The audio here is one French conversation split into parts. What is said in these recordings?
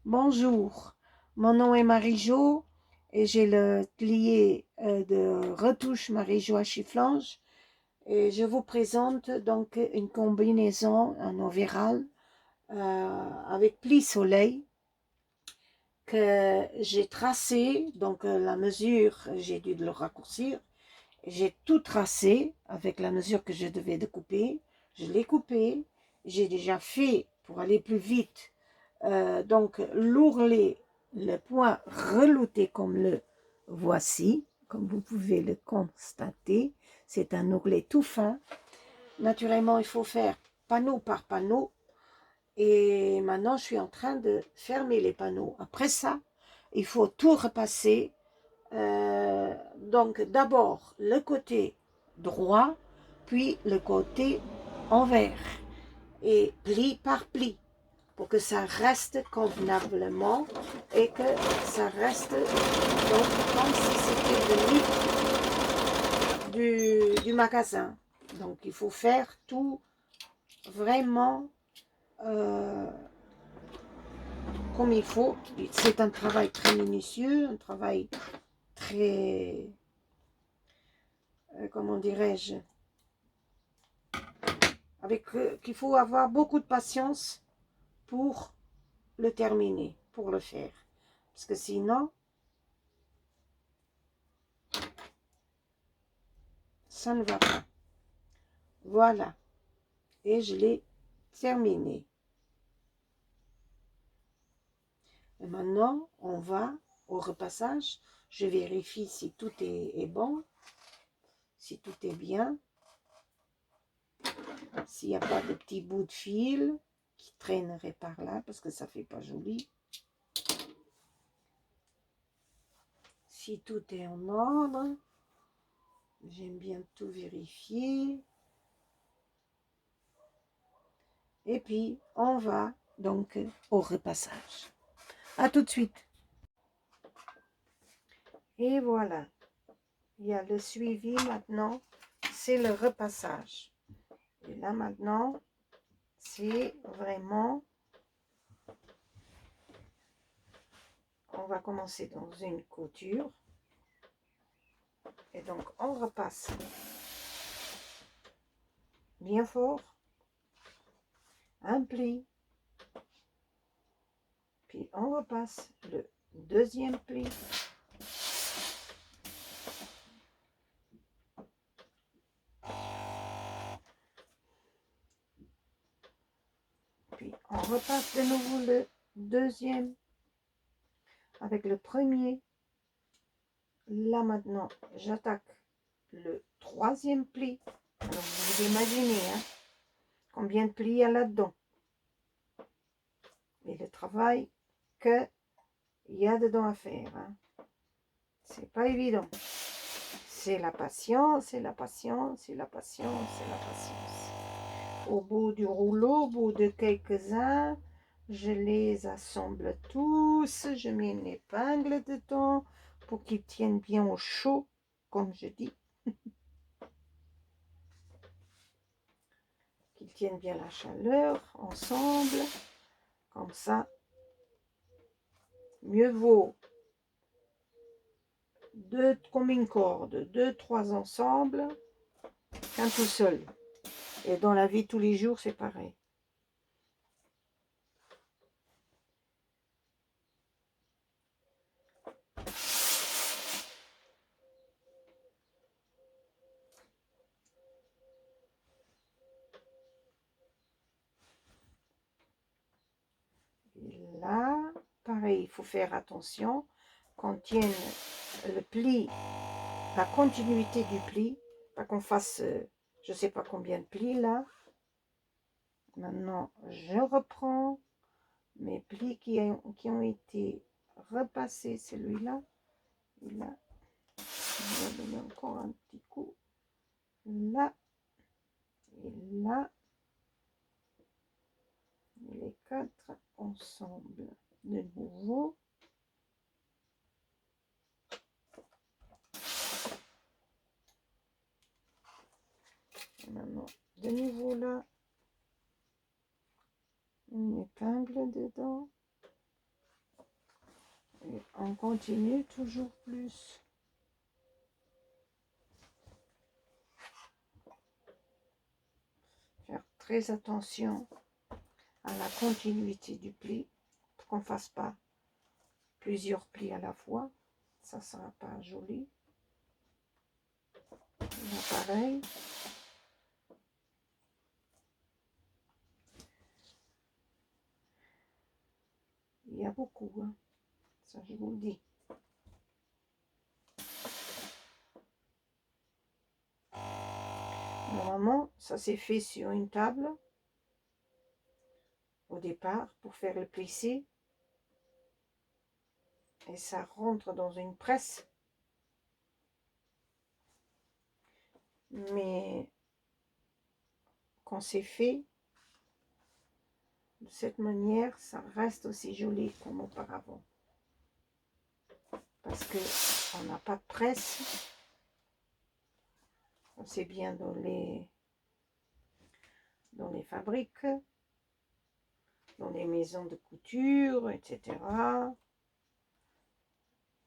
Bonjour, mon nom est Marie-Jo et j'ai l'atelier de retouche Marie-Jo à Chifflange et je vous présente donc une combinaison en ovérall avec pli soleil que j'ai tracé, donc la mesure, j'ai dû le raccourcir, j'ai tout tracé avec la mesure que je devais découper, je l'ai coupé, j'ai déjà fait pour aller plus vite donc l'ourlet, le point relouté comme le voici, comme vous pouvez le constater, c'est un ourlet tout fin. Naturellement, il faut faire panneau par panneau. Et maintenant, je suis en train de fermer les panneaux. Après ça, il faut tout repasser. Donc, d'abord le côté droit, puis le côté envers. Et pli par pli, pour que ça reste convenablement et que ça reste donc comme si c'était du magasin. Donc il faut faire tout vraiment comme il faut. C'est un travail très minutieux, un travail très, comment dirais-je, avec qu'il faut avoir beaucoup de patience pour le terminer, pour le faire. Parce que sinon, ça ne va pas. Voilà. Et je l'ai terminé. Et maintenant, on va au repassage. Je vérifie si tout est bon, si tout est bien, s'il n'y a pas de petits bouts de fil qui traîneraient par là, parce que ça ne fait pas joli. Si tout est en ordre, j'aime bien tout vérifier. Et puis, on va donc au repassage. À tout de suite. Et voilà. Il y a le suivi maintenant, c'est le repassage. Et là maintenant, c'est vraiment, on va commencer dans une couture. Et donc, on repasse bien fort, un pli, puis on repasse le deuxième pli. Puis on repasse de nouveau le deuxième avec le premier. Là maintenant, j'attaque le troisième pli. Alors vous imaginez combien de plis il y a là-dedans. Et le travail qu'il y a dedans à faire. C'est pas évident. C'est la patience, c'est la patience, c'est la patience, c'est la patience. Au bout du rouleau, au bout de quelques-uns, je les assemble tous, je mets une épingle dedans pour qu'ils tiennent bien au chaud, comme je dis. Qu'ils tiennent bien la chaleur ensemble, comme ça. Mieux vaut deux, comme une corde, deux, trois ensemble, qu'un tout seul. Et dans la vie de tous les jours, c'est pareil. Et là, pareil, il faut faire attention qu'on tienne le pli, la continuité du pli, pas qu'on fasse, je ne sais pas combien de plis là. Maintenant, je reprends mes plis qui ont été repassés, celui-là. Et là, on va donner encore un petit coup. Là, et là, et les quatre ensemble de nouveau. Et maintenant, de nouveau là, une épingle dedans. On continue toujours plus. Faire très attention à la continuité du pli, pour qu'on ne fasse pas plusieurs plis à la fois. Ça ne sera pas joli. Là, pareil. Il y a beaucoup, hein. Ça je vous le dis. Normalement, ça s'est fait sur une table au départ pour faire le plissé. Et ça rentre dans une presse. Mais quand c'est fait de cette manière, ça reste aussi joli comme auparavant. Parce que on n'a pas de presse. C'est bien dans les fabriques, dans les maisons de couture, etc.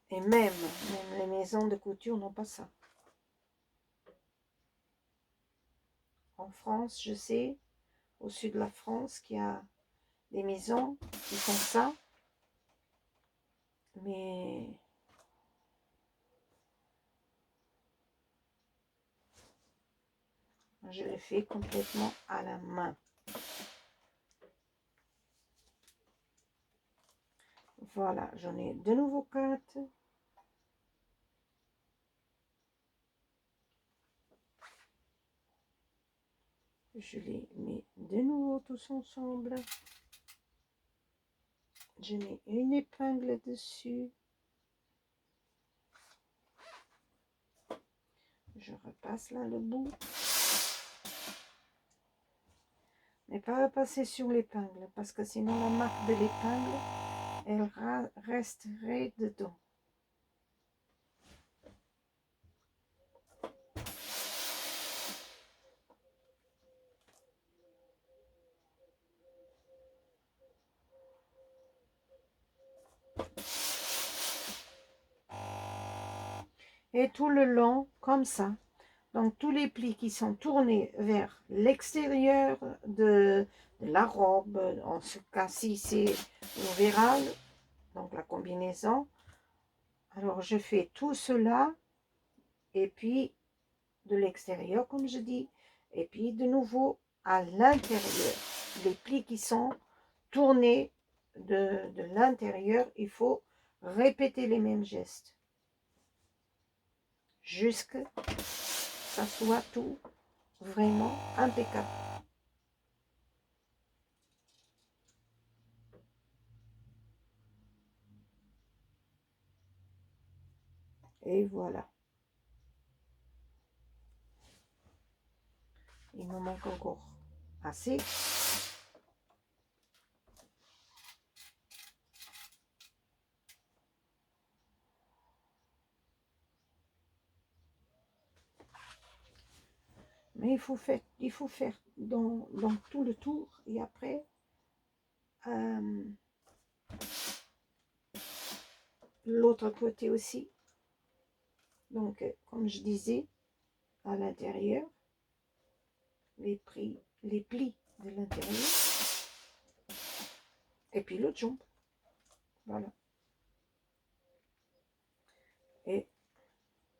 Et même les maisons de couture n'ont pas ça. En France, je sais, au sud de la France, qu'il y a des maisons qui font ça. Mais je le fais complètement à la main. Voilà, j'en ai de nouveau 4. Je les mets de nouveau tous ensemble. Je mets une épingle dessus. Je repasse là le bout. Mais pas repasser sur l'épingle, parce que sinon la marque de l'épingle, elle resterait dedans. Et tout le long, comme ça. Donc tous les plis qui sont tournés vers l'extérieur de la robe, en ce cas-ci c'est l'overall, donc la combinaison. Alors je fais tout cela, et puis de l'extérieur comme je dis, et puis de nouveau à l'intérieur. Les plis qui sont tournés de l'intérieur, il faut répéter les mêmes gestes. Jusque ça soit tout vraiment impeccable. Et voilà. Il me manque encore assez. Mais il faut faire dans tout le tour et après l'autre côté aussi. Donc, comme je disais, à l'intérieur, les plis de l'intérieur, et puis l'autre jambe. Voilà. Et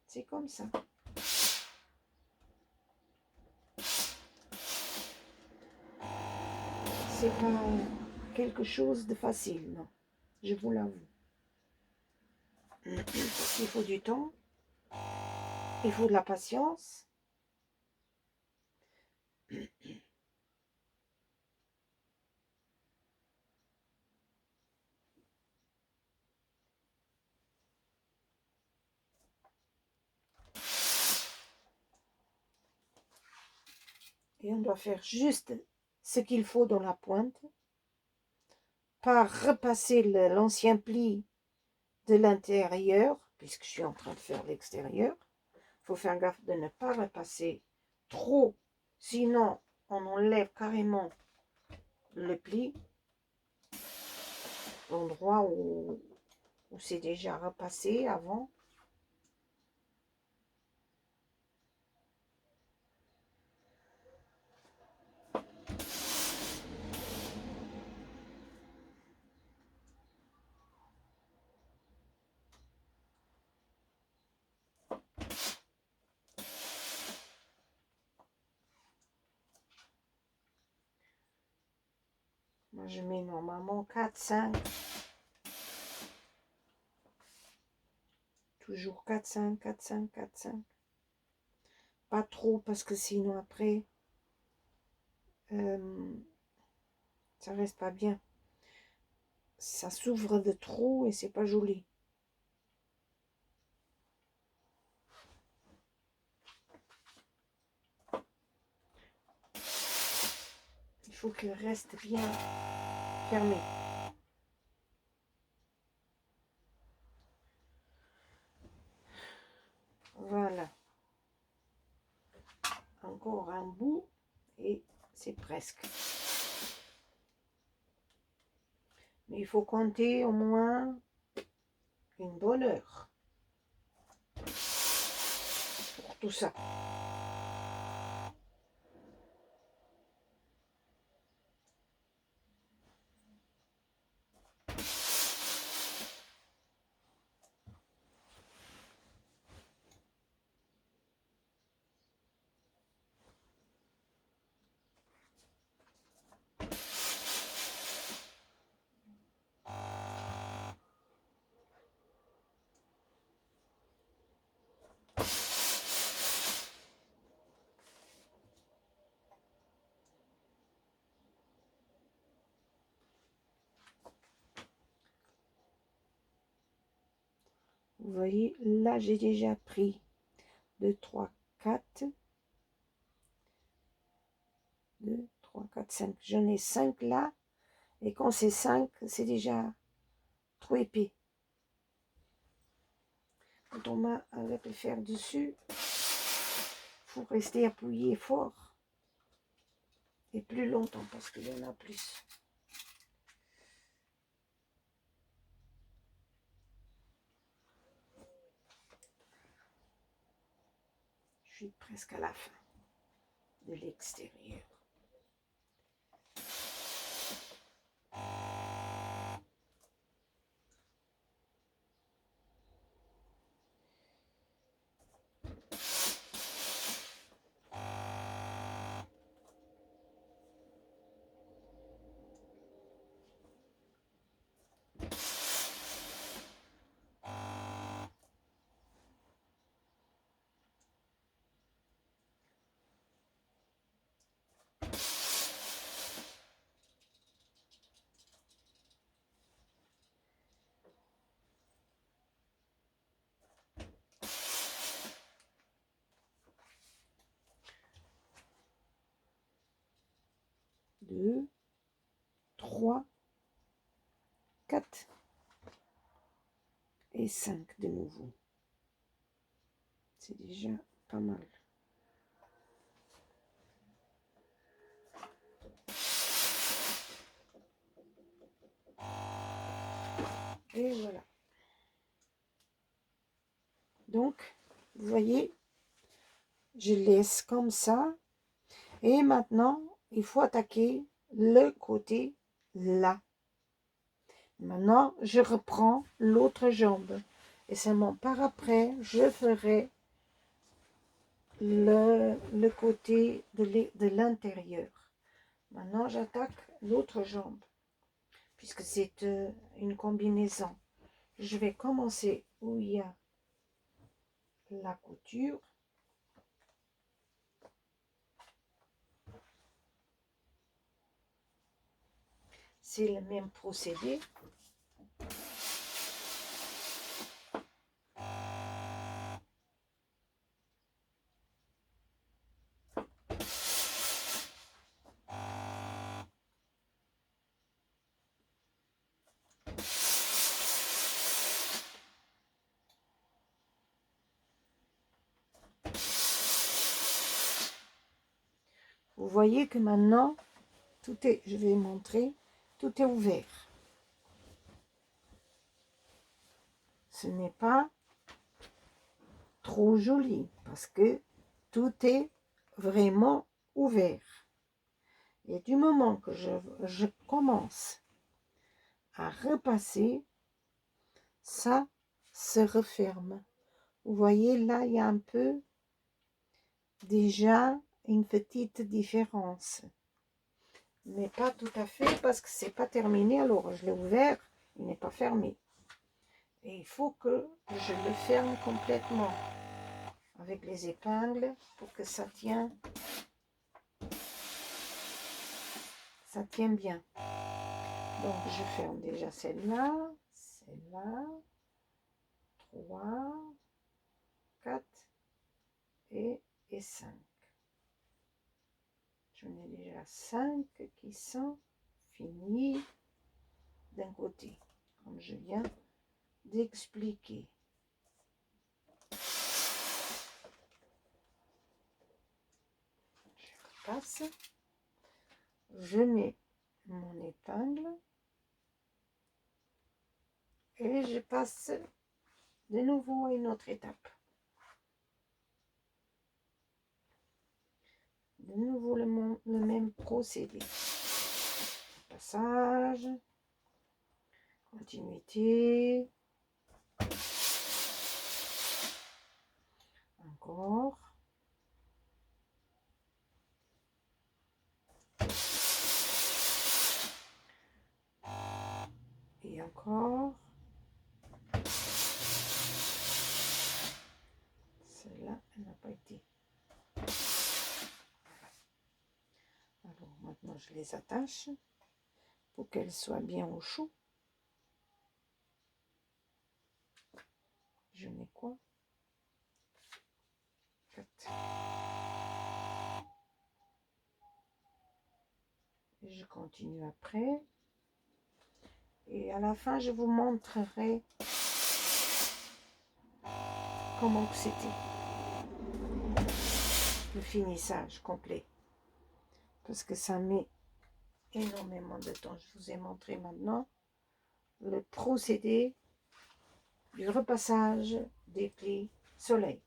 c'est comme ça. C'est pas quelque chose de facile, non. Je vous l'avoue. Parce qu'il faut du temps, il faut de la patience. Et on doit faire juste ce qu'il faut dans la pointe, pas repasser l'ancien pli de l'intérieur, puisque je suis en train de faire l'extérieur. Il faut faire gaffe de ne pas repasser trop, sinon on enlève carrément le pli, l'endroit où ou c'est déjà repassé avant. Moi, je mets normalement 4, 5. Toujours 4, 5, 4, 5, 4, 5. Pas trop, parce que sinon après, ça reste pas bien. Ça s'ouvre de trop et c'est pas joli. Il faut qu'il reste bien fermé. Voilà. Encore un bout et c'est presque. Mais il faut compter au moins une bonne heure pour tout ça. Vous voyez, là j'ai déjà pris 2, 3, 4. 2, 3, 4, 5. J'en ai 5 là. Et quand c'est 5, c'est déjà trop épais. Quand on a un le faire dessus, il faut rester appuyé fort. Et plus longtemps parce qu'il y en a plus. Je suis presque à la fin de l'extérieur. Deux, 3, 4 et 5 de nouveau. C'est déjà pas mal. Et voilà. Donc, vous voyez, je laisse comme ça. Et maintenant, il faut attaquer le côté là. Maintenant, je reprends l'autre jambe. Et seulement par après, je ferai le côté de l'intérieur. Maintenant, j'attaque l'autre jambe. Puisque c'est une combinaison. Je vais commencer où il y a la couture. C'est le même procédé. Vous voyez que maintenant, tout est, je vais montrer, tout est ouvert. ce n'est pas trop joli parce que tout est vraiment ouvert. Et du moment que je commence à repasser, ça se referme. Vous voyez, là, il y a un peu déjà une petite différence. Mais pas tout à fait parce que c'est pas terminé. Alors, je l'ai ouvert, il n'est pas fermé. Et il faut que je le ferme complètement avec les épingles pour que ça tienne bien. Donc, je ferme déjà celle-là, 3, 4 et 5. J'en ai déjà 5 qui sont finis d'un côté, comme je viens d'expliquer. Je passe, je mets mon épingle et je passe de nouveau à une autre étape. De nouveau le même procédé. Passage, continuité, encore, et encore. Celle-là, elle n'a pas été. Alors maintenant, je les attache pour qu'elles soient bien au chaud. Je mets quoi? 4. Et je continue après. Et à la fin, je vous montrerai comment c'était le finissage complet. Parce que ça met énormément de temps. Je vous ai montré maintenant le procédé du repassage des plis soleil.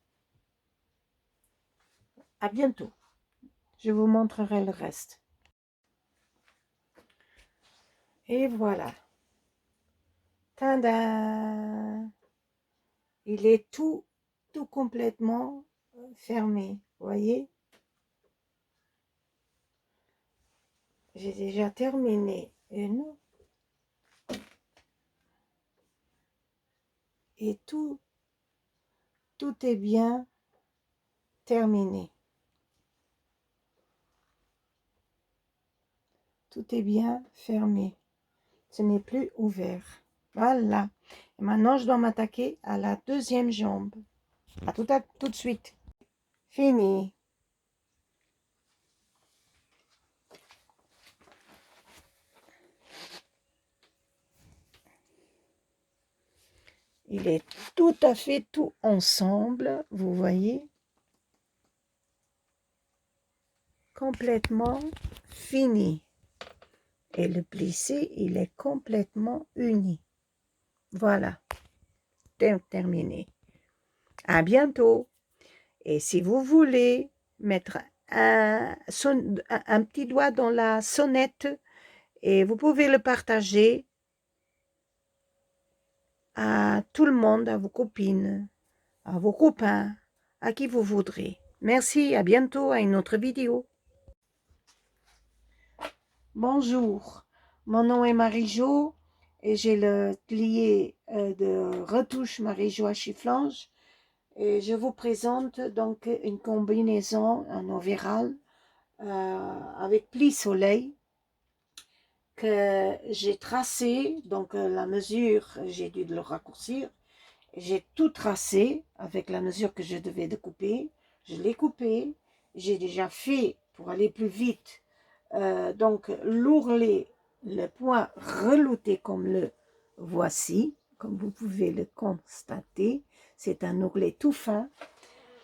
À bientôt. Je vous montrerai le reste. Et voilà. Tada! Il est tout complètement fermé. Vous voyez? J'ai déjà terminé une. Et tout est bien terminé. Tout est bien fermé. Ce n'est plus ouvert. Voilà. Et maintenant, je dois m'attaquer à la deuxième jambe. À tout de suite. Fini. Il est tout à fait tout ensemble, vous voyez. Complètement fini. Et le plissé, il est complètement uni. Voilà. Terminé. À bientôt. Et si vous voulez mettre un petit doigt dans la sonnette, et vous pouvez le partager à tout le monde, à vos copines, à vos copains, à qui vous voudrez. Merci, à bientôt, à une autre vidéo. Bonjour, mon nom est Marie-Jo et j'ai le atelier de retouche Marie-Jo à Chifflange. Et je vous présente donc une combinaison en overall avec pli soleil que j'ai tracé. Donc la mesure, j'ai dû le raccourcir. J'ai tout tracé avec la mesure que je devais découper. Je l'ai coupé. J'ai déjà fait, pour aller plus vite, donc l'ourlet, le point relouté comme le voici, comme vous pouvez le constater. C'est un ourlet tout fin.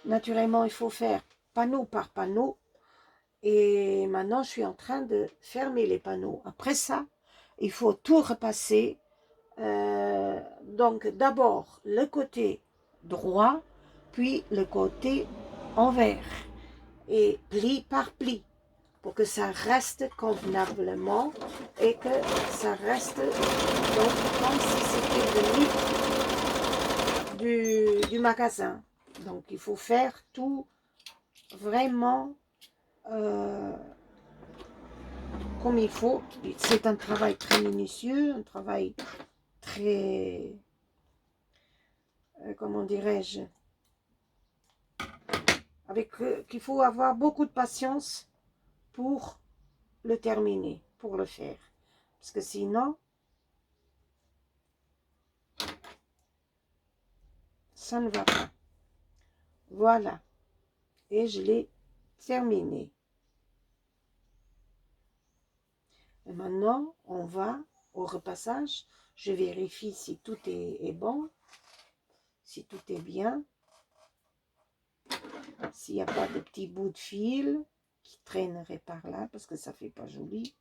Naturellement, il faut faire panneau par panneau. Et maintenant, je suis en train de fermer les panneaux. Après ça, il faut tout repasser Donc d'abord le côté droit, puis le côté envers, et pli par pli, pour que ça reste convenablement et que ça reste donc comme si c'était du magasin. Donc il faut faire tout vraiment comme il faut. C'est un travail très minutieux, un travail très, comment dirais-je, avec qu'il faut avoir beaucoup de patience pour le terminer, pour le faire. Parce que sinon, ça ne va pas. Voilà. Et je l'ai terminé. Et maintenant, on va au repassage. Je vérifie si tout est bon, si tout est bien, s'il n'y a pas de petits bouts de fil qui traîneraient par là, parce que ça ne fait pas joli.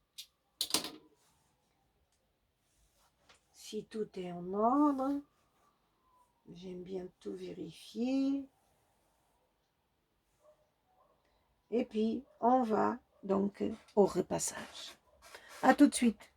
Si tout est en ordre, j'aime bien tout vérifier. Et puis, on va donc au repassage. À tout de suite.